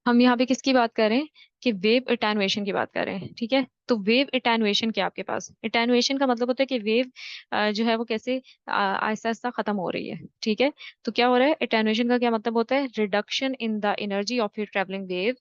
हम यहाँ पे किसकी बात कर रहे हैं कि वेव एटेनुएशन की बात कर रहे हैं। ठीक है, तो वेव एटेनुएशन क्या आपके पास, एटेनुएशन का मतलब होता है कि वेव जो है वो कैसे आहिस्ता आहिस्ता खत्म हो रही है। ठीक है, तो क्या हो रहा है, एटेनुएशन का क्या मतलब होता है, reduction in the energy of your travelling wave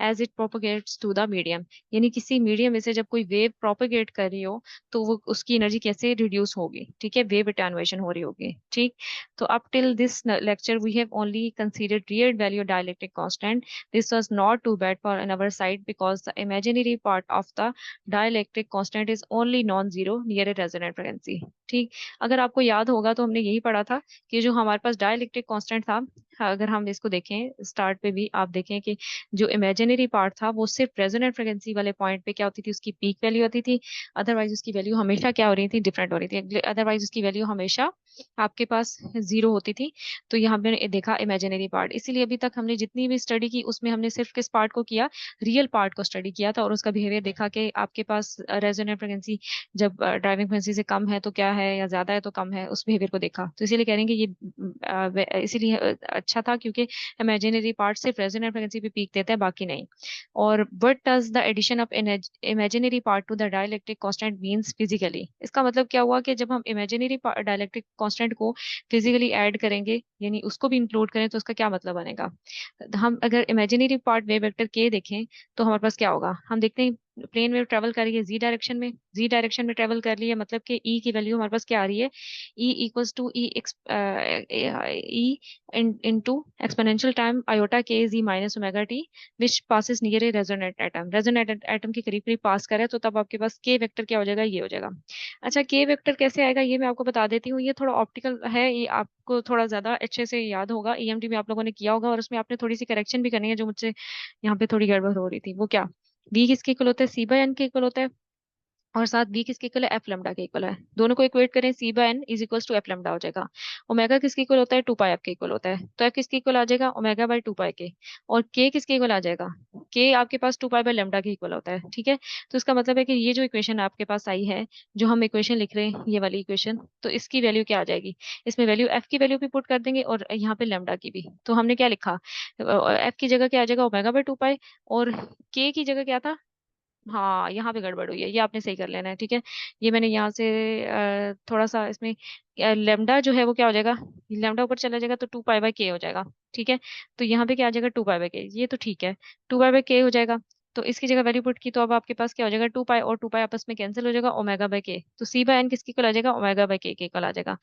as it propagates to the medium. यानी किसी मीडियम में से जब कोई वेव प्रोपोगेट कर रही हो तो वो उसकी एनर्जी कैसे रिड्यूस होगी। ठीक है, वेव एटेनुएशन हो रही होगी। ठीक, तो up till this lecture we have only considered real value dielectric constant. This was not too bad for on our side because the imaginary part of the dielectric constant is only non-zero near a resonant frequency. ठीक, अगर आपको याद होगा तो हमने यही पढ़ा था कि जो हमारे पास डाइलेक्ट्रिक कांस्टेंट था, अगर हम इसको देखें स्टार्ट पे भी आप देखें कि जो इमेजिनरी पार्ट था वो सिर्फ रेजोनेंट फ्रिक्वेंसी वाले पॉइंट पे क्या होती थी, उसकी पीक वैल्यू होती थी। अदरवाइज उसकी वैल्यू हमेशा क्या हो रही थी, डिफरेंट हो रही थी। अदरवाइज उसकी वैल्यू हमेशा आपके पास जीरो होती थी। तो यहाँ पे देखा इमेजिनरी पार्ट, इसीलिए अभी तक हमने जितनी भी स्टडी की उसमें हमने सिर्फ किस पार्ट को किया, रियल पार्ट को स्टडी किया था और उसका बिहेवियर देखा कि आपके पास रेजोनेंट फ्रिक्वेंसी जब ड्राइविंग फ्रिक्वेंसी से कम है तो क्या है, या ज्यादा है तो कम है, उस बिहेवियर को देखा। तो इसीलिए कह रहे हैं कि ये इसीलिए अच्छा था क्योंकि इमेजिनरी पार्ट सिर्फ रेजोनेंट फ्रिक्वेंसी पे पीक देता है, बाकी नहीं। और what does the addition of imaginary part to the dielectric constant means physically, इसका मतलब क्या हुआ कि जब हम इमेजिनरी डाइलेक्ट्रिक कांस्टेंट को फिजिकली ऐड करेंगे यानी उसको भी इंक्लूड करें तो उसका क्या मतलब बनेगा। हम अगर इमेजिनरी पार्ट वेव वेक्टर के देखें तो हमारे पास क्या होगा, हम देखते हैं प्लेन वेव ट्रेवल कर रही है जी डायरेक्शन में ट्रेवल कर रही है, मतलब कि ई की वैल्यू हमारे पास क्या आ रही है, E equals to E into exponential time iota k z minus omega t which passes near a resonant atom, resonant atom के करीब करीब पास करे तो तब आपके पास k वेक्टर क्या हो जाएगा, ये हो जाएगा। अच्छा, k वेक्टर कैसे आएगा ये मैं आपको बता देती हूँ, ये थोड़ा ऑप्टिकल है, ये आपको थोड़ा ज्यादा अच्छे से याद होगा, ईएमटी में आप लोगों ने किया होगा और उसमें आपने थोड़ी सी करेक्शन भी करनी है जो मुझसे यहाँ पे थोड़ी गड़बड़ हो रही थी। वो क्या, v किसके इक्वल होता है, सी बाय एन के इक्वल होता है, और साथ बी किसके इक्वल है, एफ लेमडा के इक्वल है। दोनों को इक्वेट करें, C by N is equal to F lambda हो जाएगा। ओमेगा किसके इक्वल होता है, टू पाई एफ के इक्वल होता है, तो एफ किसके इक्वल आ जाएगा, ओमेगा बाय टू पाई के। और के किसके इक्वल आ जाएगा, के आपके पास टू पाई बाय लेमडा के इक्वल होता है। ठीक है, तो इसका मतलब है कि ये जो इक्वेशन आपके पास आई है, जो हम इक्वेशन लिख रहे हैं ये वाली इक्वेशन, तो इसकी वैल्यू क्या आ जाएगी, इसमें वैल्यू एफ की वैल्यू भी पुट कर देंगे और यहाँ पे लेमडा की भी। तो हमने क्या लिखा, एफ की जगह क्या आ जाएगा, ओमेगा बाय टू पाई, और के की जगह क्या था, हाँ यहाँ पे गड़बड़ हुई है, ये आपने सही कर लेना है। ठीक है, ये मैंने यहाँ से थोड़ा सा इसमें लेमडा जो है वो क्या हो जाएगा, लेमडा ऊपर चला जाएगा तो टू पाई बाय के हो जाएगा। ठीक है, तो यहाँ पे क्या आ जाएगा, टू पाई बाय के, ये तो ठीक है, टू पाई बाय के हो जाएगा। तो इसकी जगह वैल्यू पुट की तो अब आपके पास क्या हो जाएगा, टू पाई और टू पाई आपस में कैंसिल हो जाएगा, ओमेगा बाय के। तो सी बाय एन किसकी इक्वल आ जाएगा, ओमेगा बाय के इक्वल आ जाएगा।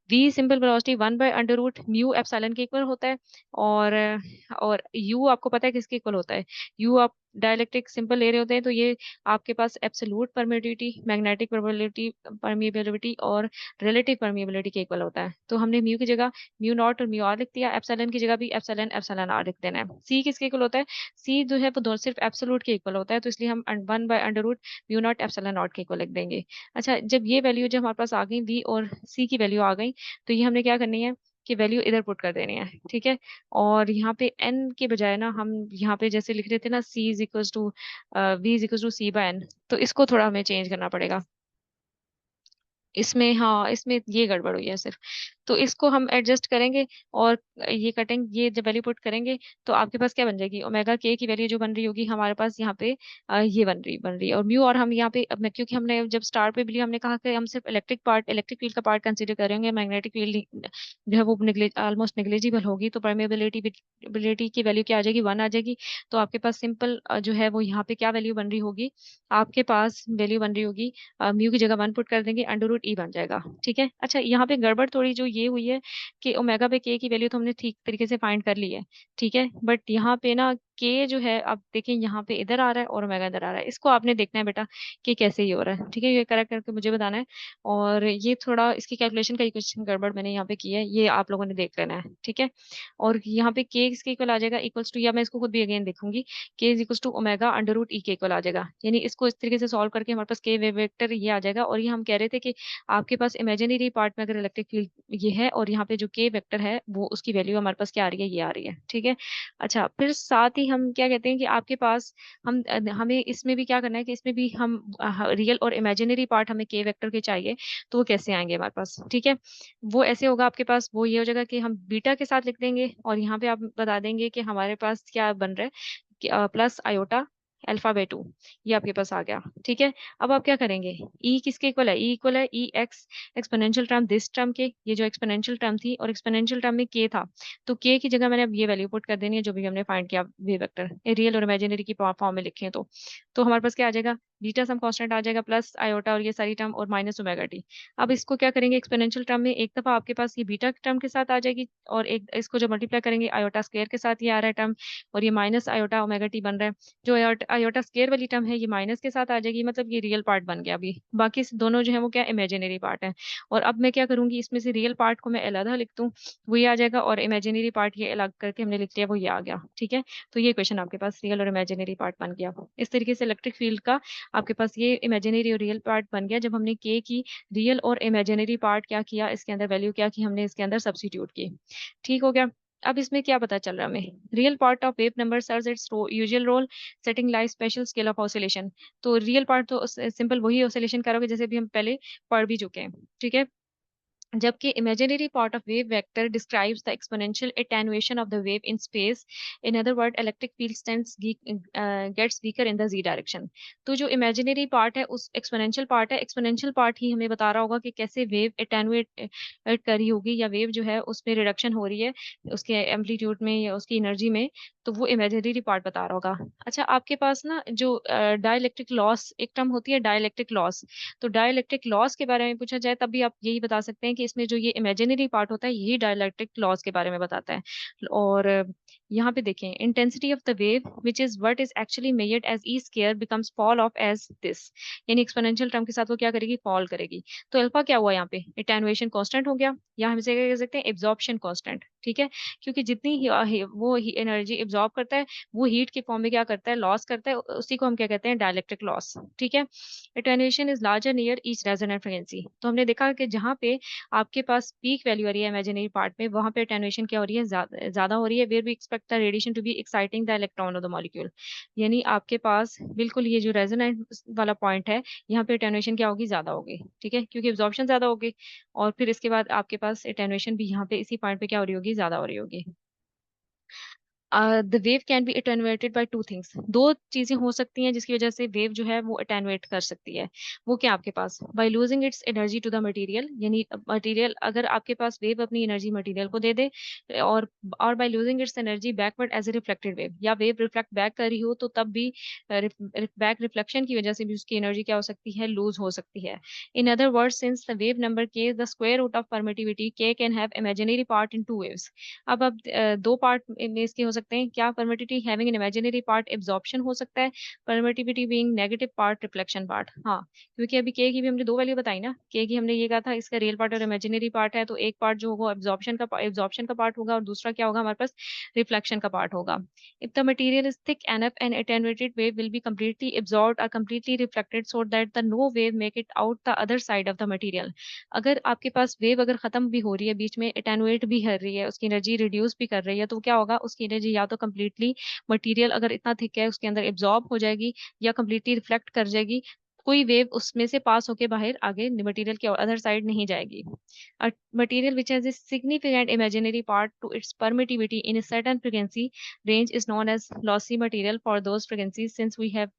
V simple velocity one by under root mu epsilon के इक्वल होता है। और यू आपको पता है किसके इक्वल होता है, यू आप डाइलेक्ट्रिक सिंपल ले रहे होते हैं तो ये आपके पास एब्सोल्यूट परमिटिविटी, मैग्नेटिक परमिएबिलिटी और रिलेटिव परमिएबिलिटी के इक्वल होता है। तो हमने म्यू की जगह म्यू नॉट और म्यू आर लिख दिया, एप्सिलॉन की जगह भी एप्सिलॉन एप्सिलॉन आर लिख देना है। सी किसके इक्वल होता है, सी जो है वो दो सिर्फ एब्सोल्यूट के इक्वल होता है, तो इसलिए हम one by under root mu naught epsilon naught के इक्वल लिख देंगे। अच्छा, जब ये वैल्यू जब हमारे पास आ गई, वी और सी की वैल्यू आ गई, तो ये हमने क्या करनी है कि वैल्यू इधर पुट कर देनी है। ठीक है, और यहाँ पे एन के बजाय ना हम यहाँ पे जैसे लिख रहे थे ना, C is equal to V is equal to C by N, तो इसको थोड़ा हमें चेंज करना पड़ेगा इसमें। हाँ, इसमें ये गड़बड़ हुई है सिर्फ, तो इसको हम एडजस्ट करेंगे और ये कटेंगे, ये जब वैल्यू पुट करेंगे तो आपके पास क्या बन जाएगी, ओमेगा के की वैल्यू जो बन रही होगी हमारे पास यहाँ पे ये बन रही और म्यू, और हम यहाँ पे अब क्योंकि हमने जब स्टार पे भी हमने कहा कि हम सिर्फ इलेक्ट्रिक फील्ड का पार्ट कंसीडर करेंगे, मैग्नेटिक फील्ड जो है वो ऑलमोस्ट नेग्लिजिबल होगी, तो परमेबिलिटी की वैल्यू क्या आ जाएगी, वन आ जाएगी। तो आपके पास सिंपल जो है वो यहाँ पे क्या वैल्यू बन रही होगी, आपके पास वैल्यू बन रही होगी, म्यू की जगह वन पुट कर देंगे, अंडर रूट ई बन जाएगा। ठीक है, अच्छा यहाँ पे गड़बड़ थोड़ी जो ये हुई है कि ओमेगा पे के की वैल्यू तो हमने ठीक तरीके से फाइंड कर ली है। ठीक है, बट यहाँ पे ना के जो है आप देखें यहाँ पे इधर आ रहा है और ओमेगा इधर आ रहा है, इसको आपने देखना है बेटा कि कैसे ये हो रहा है। ठीक है, ये करेक्ट करके मुझे बताना है। और ये थोड़ा इसकी कैलकुलेशन का ही कुछ गड़बड़ मैंने यहाँ पे की है, ये आप लोगों ने देख लेना है। ठीक है, और यहाँ पे के इसके इक्वल आ जाएगा इक्वल्स टू, या मैं इसको खुद भी अगेन देखूंगी, K is equals to omega under root E K equal आ जाएगा। यानी इसको इस तरीके से सॉल्व करके हमारे पास के वेक्टर ये आ जाएगा। और ये हम कह रहे थे कि आपके पास इमेजिनरी पार्ट में अगर इलेक्ट्रिक फील्ड ये है और यहाँ पे जो के वेक्टर है वो उसकी वैल्यू हमारे पास क्या आ रही है, ये आ रही है। ठीक है, अच्छा फिर साथ ही ही हम क्या कहते हैं कि आपके पास हमें इसमें भी क्या करना है कि इसमें भी हम रियल और इमेजिनरी पार्ट हमें के वेक्टर के चाहिए, तो वो कैसे आएंगे हमारे पास, ठीक है। वो ऐसे होगा आपके पास, वो ये हो जाएगा कि हम बीटा के साथ लिख देंगे और यहाँ पे आप बता देंगे कि हमारे पास क्या बन रहा है कि प्लस आयोटा अल्फा बाय 2, ये आपके पास आ गया, ठीक है। अब आप क्या करेंगे, ई किसके इक्वल है, ई इक्वल है E X exponential term this term K, ये जो एक्सपोनेंशियल टर्म थी और एक्सपोनेंशियल टर्म में के था, तो के की जगह मैंने अब ये वैल्यू पुट कर देनी है जो भी हमने फाइंड किया वे वेक्टर रियल और इमेजिनरी की फॉर्म में लिखे हैं। तो हमारे पास क्या आ जाएगा, बीटा सम कांस्टेंट आ जाएगा प्लस आयोटा और ये सारी टर्म और माइनस ओमेगा टी। अब इसको क्या करेंगे, एक्सपोनेंशियल टर्म में एक दफा आपके पास ये बीटा टर्म के साथ आ जाएगी और एक इसको जो मल्टीप्लाई करेंगे आयोटा स्क्वायर के साथ ये आ रहा है टर्म, और ये माइनस आयोटा ओमेगा टी बन रहा है। जो आयोटा स्क्वायर वाली टर्म है ये माइनस के साथ आ जाएगी, मतलब ये रियल पार्ट बन गया। अभी बाकी दोनों जो है वो क्या इमेजिनरी पार्ट है। और अब मैं क्या करूंगी, इसमें से रियल पार्ट को मैं अलग लिख दूं, वो ये आ जाएगा, और इमेजिनरी पार्ट ये अलग करके हमने लिख लिया, वो ये आ गया, ठीक है। तो ये क्वेश्चन आपके पास रियल और इमेजिनरी पार्ट बन गया। इस तरीके से इलेक्ट्रिक फील्ड का आपके पास ये इमेजिनरी और रियल पार्ट बन गया जब हमने के की रियल और इमेजिनरी पार्ट क्या किया, इसके अंदर वैल्यू क्या की हमने इसके अंदर सब्स्टिट्यूट की, ठीक हो गया। अब इसमें क्या पता चल रहा है हमें, real part of wave number serves its usual role setting life spatial scale of oscillation. तो रियल पार्ट तो सिंपल वही ऑसिलेशन करोगे जैसे भी हम पहले पढ़ भी चुके हैं, ठीक है। जबकि imaginary part of wave vector describes the exponential attenuation of the wave in space. In other words, electric field gets weaker in the z direction. तो जो imaginary part है उस exponential part है, exponential part ही हमें बता रहा होगा कि कैसे wave attenuate कर रही होगी, या wave जो है उसमें reduction हो रही है उसके amplitude में या उसकी energy में, तो वो imaginary part बता रहा होगा। अच्छा, आपके पास ना जो डाइलेक्ट्रिक लॉस एक टर्म होती है डाइलेक्ट्रिक लॉस, तो डाइलेक्ट्रिक लॉस के बारे में पूछा जाए तब भी आप यही बता सकते हैं कि इसमें जो ये इमेजिनरी पार्ट होता है यही डाइलेक्ट्रिक लॉस के बारे में बताता है। और यहाँ पे देखें, intensity of the wave which is what is actually measured as E square becomes fall off as this, यानी एक्सपोनेंशियल टर्म के साथ वो क्या करेगी, फॉल करेगी। तो अल्फा क्या हुआ यहाँ पे, एटेन्युएशन कांस्टेंट हो गया, या हम इसे क्या कह सकते हैं, एब्जॉर्प्शन कांस्टेंट, ठीक है। क्योंकि जितनी वो एनर्जी एब्जॉर्ब करता है वो हीट के फॉर्म में क्या करता है, लॉस करता है, उसी को हम क्या कहते हैं, डाइलेक्ट्रिक लॉस, ठीक है। Attenuation is larger near each resonant frequency. तो हमने देखा कि जहाँ पे आपके पास पीक वैल्यू आ रही है इमेजिनरी पार्ट में, वहां पे एटेन्युएशन क्या हो रही है, ज्यादा हो रही है। Where we expect the radiation to be exciting the electron of the molecule, यानी आपके पास बिल्कुल ये जो रेजोनेंट वाला पॉइंट है यहाँ पे एटेन्युएशन क्या होगी, ज्यादा होगी, ठीक है, क्योंकि एब्जॉर्प्शन ज्यादा होगी। और फिर इसके बाद आपके पास एटेन्युएशन भी यहाँ पे इसी पॉइंट पे क्या हो रही होगी, ज्यादा हो रही होगी। The wave can be attenuated by two things, दो चीजें हो सकती हैं जिसकी वजह से वेव जो है वो अटेनुएट कर सकती है। वो क्या, आपके पास by losing its energy to the material, यानी मटेरियल अगर आपके पास वेव अपनी एनर्जी मटेरियल को दे दे, और by losing its energy backward as a reflected wave, या वेव रिफ्लेक्ट बैक कर रही हो तो तब भी बैक रिफ्लेक्शन की वजह से भी उसकी एनर्जी क्या हो सकती है, लूज हो सकती है। In other words, since the wave number k is the square root of permittivity, k can have imaginary part in two waves। अब दो पार्ट में इसके हो सकते हैं क्या, permittivity having an imaginary part absorption हो सकता है, permittivity being negative part reflection part. हाँ, क्योंकि अभी के की भी हमने दो वैल्यू बताई ना, के की हमने ये कहा था इसका रियल पार्ट और इमेजिनरी पार्ट है, तो एक पार्ट जो होगा एब्जॉर्प्शन का पार्ट होगा और दूसरा क्या होगा हमारे पास, रिफ्लेक्शन का पार्ट होगा। If the material is thick enough and attenuated wave will be completely absorbed or completely reflected so that the no wave make it out the other side of the material। अगर आपके पास wave अगर खत्म भी हो रही है बीच में, एटेनुएट भी कर रही है, उसकी एनर्जी रिड्यूस भी कर रही है, तो क्या होगा, उसकी एनर्जी या तो कम्प्लीटली मटेरियल अगर इतना थिक है उसके अंदर एब्जॉर्ब हो जाएगी, या कम्प्लीटली रिफ्लेक्ट कर जाएगी, कोई वेव उसमें से पास होके बाहर आगे मटेरियल के अदर साइड नहीं जाएगी। A material which has a significant imaginary part to its permittivity in a certain frequency range is known as lossy material for those frequencies since we have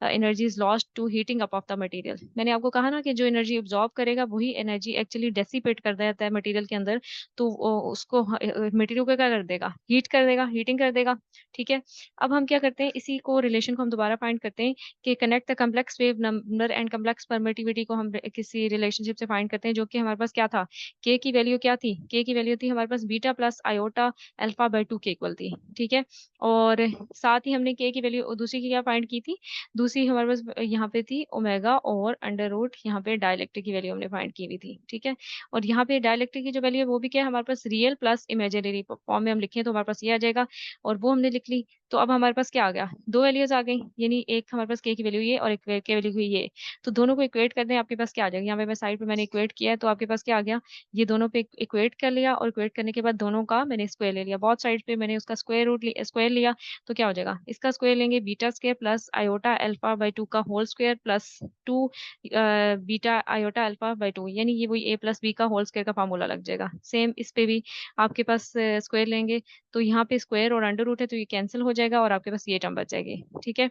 energy is lost to heating up of the material। मैंने आपको कहा ना कि जो energy absorb करेगा वही energy actually dissipate कर देता है मटेरियल के अंदर, तो उसको मटेरियल को क्या कर देगा, हीट कर देगा, हीटिंग कर देगा, ठीक है। अब हम क्या करते हैं, इसी को रिलेशन को हम दोबारा फाइंड करते हैं कि connect the complex wave number and complex permittivity को हम किसी रिलेशनशिप से फाइंड करते हैं, जो कि हमारे पास क्या था, के की वैल्यू क्या थी, के की वैल्यू थी हमारे पास beta plus iota alpha by 2 के इक्वल थी, ठीक है। और साथ ही हमने के की वैल्यू दूसरी की क्या फाइंड की थी, दूसरी हमारे पास यहाँ पे थी ओमेगा और अंडर रूट यहाँ पे डायलेक्ट्रिक की वैल्यू हमने फाइंड की हुई थी, ठीक है। और यहाँ पे डायलेक्ट्रिक की जो वैल्यू है वो भी क्या है हमारे पास, रियल प्लस इमेजिनरी फॉर्म में हम लिखें तो हमारे पास ये आ जाएगा, और वो हमने लिख ली। तो अब हमारे पास क्या आ गया, दो वैल्यूज आ गई, यानी एक हमारे पास के की वैल्यू ये और एक के वैल्यू हुई ये। तो दोनों को इक्वेट कर दें, आपके पास क्या आ जाएगा, यहाँ पे मैं साइड पे मैंने इक्वेट किया है, तो आपके पास क्या आ गया, ये दोनों पे इक्वेट कर लिया, और इक्वेट करने के बाद दोनों का मैंने स्क्वायर ले लिया, बहुत साइड पे मैंने उसका स्क्वायर लिया। तो क्या हो जाएगा, इसका स्क्वायर लेंगे beta square plus iota alpha by two का whole square plus two beta iota alpha by two, यानी ये वही ए प्लस बी का होल स्क्वायर का फार्मूला लग जाएगा। सेम इस पे भी आपके पास स्क्वायर लेंगे, तो यहाँ पे स्क्वायर और अंडर रूट है, तो ये कैंसिल हो जाएगा और आपके पास ये टर्म बच जाएगी। ठीक है।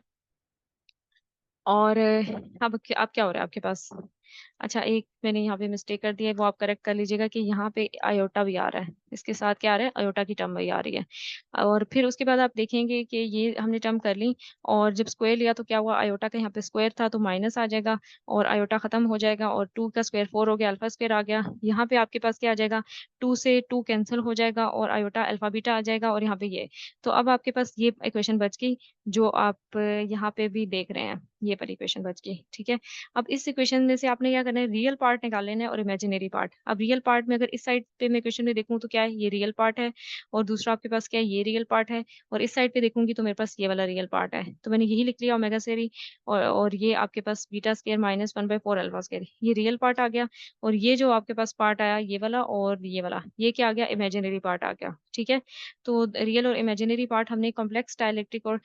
और अब क्या हो रहा है आपके पास, अच्छा एक मैंने यहाँ पे मिस्टेक कर दी है, वो आप करेक्ट कर लीजिएगा कि यहाँ पे आयोटा भी आ रहा है, इसके साथ क्या आ रहा है, आयोटा की टर्म भी आ रही है। और फिर उसके बाद आप देखेंगे कि ये हमने टर्म कर ली, और जब स्क्वायर लिया तो क्या हुआ, आयोटा का यहाँ पे स्क्वायर था तो माइनस आ जाएगा, और आयोटा खत्म हो जाएगा, और टू का स्क्वायर फोर हो गया, अल्फा स्क्वायर आ गया। यहाँ पे आपके पास क्या आ जाएगा, टू से टू कैंसिल हो जाएगा, और आयोटा अल्फा बीटा आ जाएगा, और यहाँ पे ये। तो अब आपके पास ये इक्वेशन बच गई, जो आप यहाँ पे भी देख रहे हैं, ये वाली इक्वेशन बच गई। ठीक है। अब इस इक्वेशन में से आपने क्या करना है, रियल पार्ट निकाल लेना है और इमेजिनरी पार्ट। अब रियल पार्ट में अगर इस साइड पे मैं इक्वेशन में देखूं तो क्या है, ये रियल पार्ट है, और दूसरा आपके पास क्या है, ये रियल पार्ट है, और इस साइड पे देखूंगी तो मेरे पास ये वाला रियल पार्ट है, तो मैंने यही लिख लिया ओमेगा स्क्वायर। और ये आपके पास beta square minus one by four alpha square, ये रियल पार्ट आ गया। और ये जो आपके पास पार्ट आया ये वाला और ये वाला, ये क्या आ गया, इमेजिनरी पार्ट आ गया। ठीक है। तो रियल और इमेजिनरी पार्ट हमने कॉम्प्लेक्स डाइलेक्ट्रिक और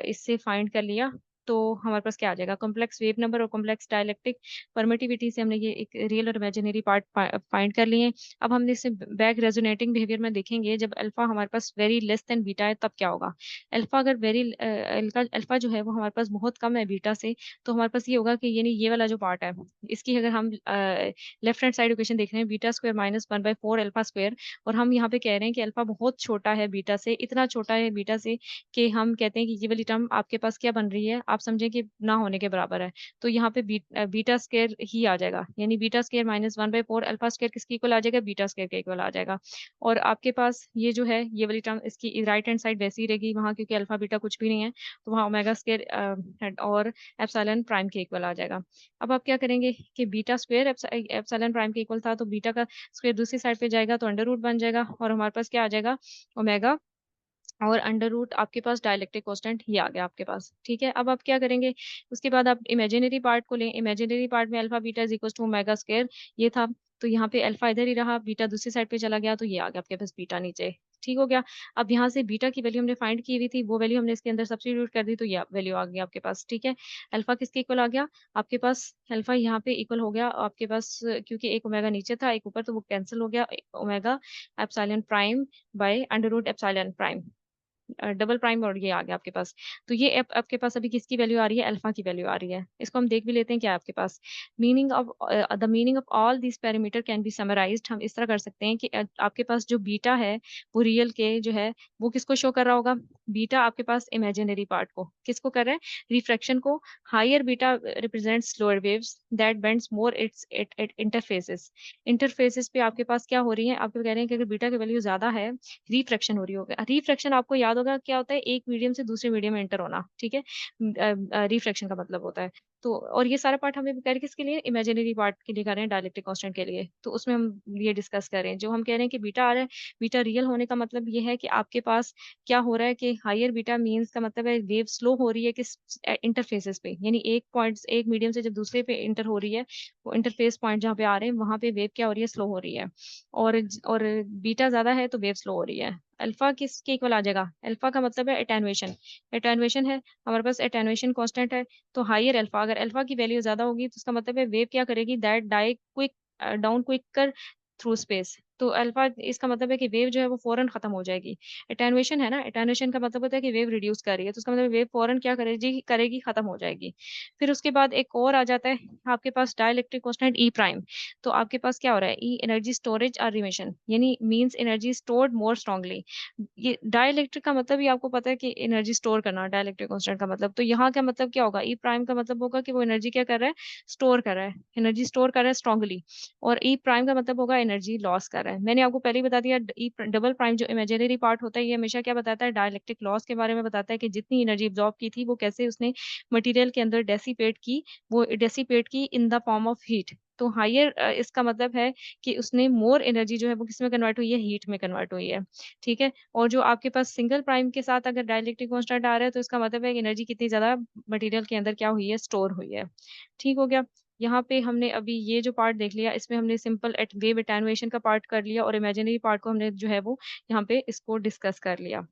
इससे फाइंड कर लिया। तो हमारे पास क्या आ जाएगा, कॉम्प्लेक्स वेव नंबर और कॉम्प्लेक्स डाइलेक्ट्रिक परमिटिविटी से हमने ये एक रियल और इमेजिनरी पार्ट फाइंड कर लिए। अब हमने इसे बैक रेजोनेटिंग बिहेवियर में देखेंगे, जब अल्फा हमारे पास वेरी लेस देन बीटा है तब क्या होगा। अल्फा अगर वेरी अल्फा जो है वो हमारे पास बहुत कम है बीटा से, तो हमारे पास ये होगा कि यानी ये वाला जो पार्ट है, इसकी अगर हम लेफ्ट हैंड साइड इक्वेशन देख रहे हैं, beta square minus one by four alpha square, और हम यहाँ पे कह रहे हैं कि अल्फा बहुत छोटा है बीटा से, इतना छोटा है बीटा से कि हम कहते हैं कि ये वाली टर्म आपके पास क्या बन रही है, आप समझें कि ना होने के बराबर है। तो यहाँ पे बीटा स्क्वायर ही आ जाएगा, यानी beta square minus one by four alpha square किसके इक्वल आ जाएगा, बीटा स्क्वायर के इक्वल आ जाएगा। और आपके पास ये जो है ये वाली टर्म, इसकी राइट हैंड साइड वैसी ही रहेगी वहाँ, क्योंकि अल्फा बीटा कुछ भी नहीं है, तो वहाँ ओमेगा स्क्वायर और एप्सिलॉन प्राइम के इक्वल आ जाएगा। अब आप क्या करेंगे कि बीटा स्क्वायर एप्सिलॉन प्राइम के इक्वल था, तो बीटा का स्क्वायर दूसरी साइड पे जाएगा तो अंडर रूट बन जाएगा, और हमारे पास क्या आ जाएगा, ओमेगा और अंडर रूट आपके पास डायलेक्ट्रिक कांस्टेंट ये आ गया आपके पास। ठीक है। अब आप क्या करेंगे, उसके बाद आप इमेजिनरी पार्ट को लें, इमेजिनरी पार्ट में alpha beta is equal to omega square ये था, तो यहाँ पे अल्फा इधर ही रहा, बीटा दूसरी साइड पे चला गया, तो ये आ गया आपके पास बीटा नीचे। ठीक हो गया। अब यहाँ से बीटा की वैल्यू हमने फाइंड की हुई थी, वो वैल्यू हमने इसके अंदर सब्स्टिट्यूट कर दी, तो ये वैल्यू आ गई आपके पास। ठीक है। अल्फा किसके इक्वल आ गया आपके पास, अल्फा यहाँ पे इक्वल हो गया आपके पास, क्योंकि एक ओमेगा नीचे था एक ऊपर, तो वो कैंसिल हो गया, omega epsilon prime by under root epsilon prime, double prime, और ये आ गया आपके पास। तो ये आपके पास अभी किसकी वैल्यू आ रही है, अल्फा की वैल्यू आ रही है। इसको हम देख भी लेते हैं क्या है आपके पास, meaning of the meaning of all this parameter can be summarised, हम इस तरह कर सकते हैं कि आपके पास जो बीटा है वो रियल के जो है वो किसको शो कर रहा होगा, बीटा आपके पास इमेजिनरी पार्ट को किसको कर रहा है, रिफ्रैक्शन को। Higher beta represents lower waves that bends more its it interfaces, interfaces पे आपके पास क्या हो रही है, आपको कह रहे हैं कि अगर बीटा की वैल्यू ज्यादा है, रिफ्रैक्शन हो रही होगा। रिफ्रैक्शन आपको याद होगा क्या होता है, एक मीडियम से दूसरे मीडियम में एंटर होना। ठीक है। रिफ्रैक्शन का मतलब होता है। तो और ये सारा पार्ट हमें कह रहे हैं किसके लिए, इमेजिनरी पार्ट के लिए कर रहे हैं, डायलेक्ट्रिक कांस्टेंट के लिए। तो उसमें हम ये डिस्कस कर रहे हैं, जो हम कह रहे हैं कि बीटा आ रहा है, बीटा रियल होने का मतलब ये है कि आपके पास क्या हो रहा है कि हायर बीटा मीन्स का मतलब है वेव स्लो हो रही है किस इंटरफेसेस पे, यानी एक पॉइंट एक मीडियम से जब दूसरे पे इंटर हो रही है, वो इंटरफेस पॉइंट जहाँ पे आ रहे हैं वहां पे वेव क्या हो रही है, स्लो हो रही है। और बीटा ज्यादा है तो वेव स्लो हो रही है। अल्फा किसके इक्वल आ जाएगा, अल्फा का मतलब है एटेनुएशन, एटेनुएशन है हमारे पास, एटेनुएशन कांस्टेंट है। तो हायर अल्फा, अगर अल्फा की वैल्यू ज्यादा होगी तो उसका मतलब है वेव क्या करेगी, that die quick down quicker through space. तो अल्फा इसका मतलब है कि वेव जो है वो फौरन खत्म हो जाएगी। एटेनुएशन है ना, एटेनुएशन का मतलब होता है कि वेव रिड्यूस कर रही है, तो उसका मतलब वेव फौरन क्या करेगी करेगी खत्म हो जाएगी। फिर उसके बाद एक और आ जाता है आपके पास डाइलेक्ट्रिक कांस्टेंट ई प्राइम। तो आपके पास क्या हो रहा है, ई एनर्जी स्टोरेज और रिमिशन, यानी means energy stored more strongly. ये डाइलेक्ट्रिक का मतलब ही आपको पता है कि एनर्जी स्टोर करना, डाइलेक्ट्रिक कांस्टेंट का मतलब। तो यहाँ का मतलब क्या होगा, ई प्राइम का मतलब होगा कि वो एनर्जी क्या कर रहा है, स्टोर कर रहा है, एनर्जी स्टोर कर रहा है स्ट्रांगली। और ई प्राइम का मतलब होगा एनर्जी लॉस कर रहा है। मैंने आपको पहले ही बता दिया, ई डबल प्राइम जो इमेजिनरी पार्ट होता है ये हमेशा क्या बताता है, डाइलेक्ट्रिक लॉस के बारे में बताता है कि जितनी एनर्जी एब्जॉर्ब की थी वो कैसे उसने मटेरियल के अंदर डेसिपेट की, वो डेसिपेट की in the form of heat. तो हायर इसका मतलब है कि उसने मोर एनर्जी जो है वो किस में कन्वर्ट हुई है, हीट में कन्वर्ट हुई है। ठीक है। और जो आपके पास सिंगल प्राइम के साथ अगर डाइलेक्ट्रिक कांस्टेंट आ रहा है तो इसका मतलब है कि एनर्जी कितनी ज्यादा मटेरियल के अंदर क्या हुई है, स्टोर हुई है। ठीक हो गया। यहाँ पे हमने अभी ये जो पार्ट देख लिया, इसमें हमने सिंपल एट वेव एटेन्युएशन का पार्ट कर लिया और इमेजिनरी पार्ट को हमने जो है वो यहाँ पे इसको डिस्कस कर लिया।